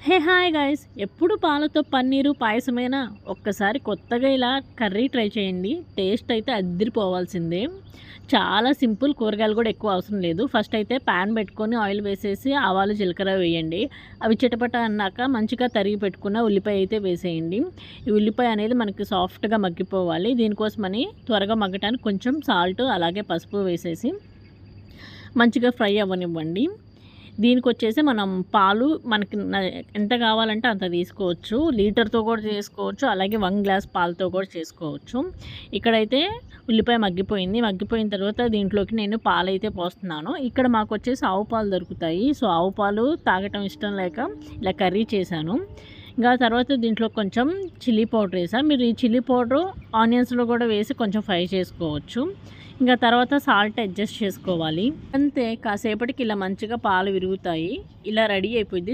Hey hi guys, ఎప్పుడు పాలతో పన్నీరు పాయసమైనా ఒక్కసారి కొత్తగా ఇలా కర్రీ ట్రై చేయండి. టేస్ట్ అయితే అద్దిరిపోవాల్సిందే. చాలా సింపుల్, కూరగాయలు కూడా ఎక్కువ అవసరం లేదు. ఫస్ట్ అయితే ప్యాన్ పెట్టుకొని ఆయిల్ వేసేసి ఆవాలు జీలకర్ర వేయండి. అవి చిటపట అన్నాక మంచిగా తరిగి పెట్టుకున్న ఉల్లిపాయ అయితే వేసేయండి. ఈ ఉల్లిపాయ అనేది మనకి సాఫ్ట్గా మగ్గిపోవాలి. దీనికోసమని త్వరగా మగ్గటానికి కొంచెం సాల్ట్ అలాగే పసుపు వేసేసి మంచిగా ఫ్రై అవ్వనివ్వండి. దీనికొచ్చేసి మనం పాలు మనకి ఎంత కావాలంటే అంత తీసుకోవచ్చు. లీటర్‌తో కూడా చేసుకోవచ్చు. అలాగే 1 గ్లాస్ పాలతో కూడా చేసుకోవచ్చు. ఇక్కడైతే ఉల్లిపాయ మగ్గిపోయింది. మగ్గిపోయిన తర్వాత దీంట్లోకి నేను పాలైతే పోస్తున్నాను. ఇక్కడ మాకొచ్చేసి ఆవు పాలు దొరుకుతాయి. సో, ఆవు పాలు తాగటం ఇష్టం లేక ఇలా కర్రీ చేశాను. ఇంకా తర్వాత దీంట్లో కొంచెం చిల్లీ పౌడర్ వేసా. మీరు ఈ చిల్లీ పౌడరు ఆనియన్స్‌లో కూడా వేసి కొంచెం ఫ్రై చేసుకోవచ్చు. ఇంకా తర్వాత సాల్ట్ అడ్జస్ట్ చేసుకోవాలి. అంతే, కాసేపటికి ఇలా మంచిగా పాలు విరుగుతాయి. ఇలా రెడీ అయిపోద్ది.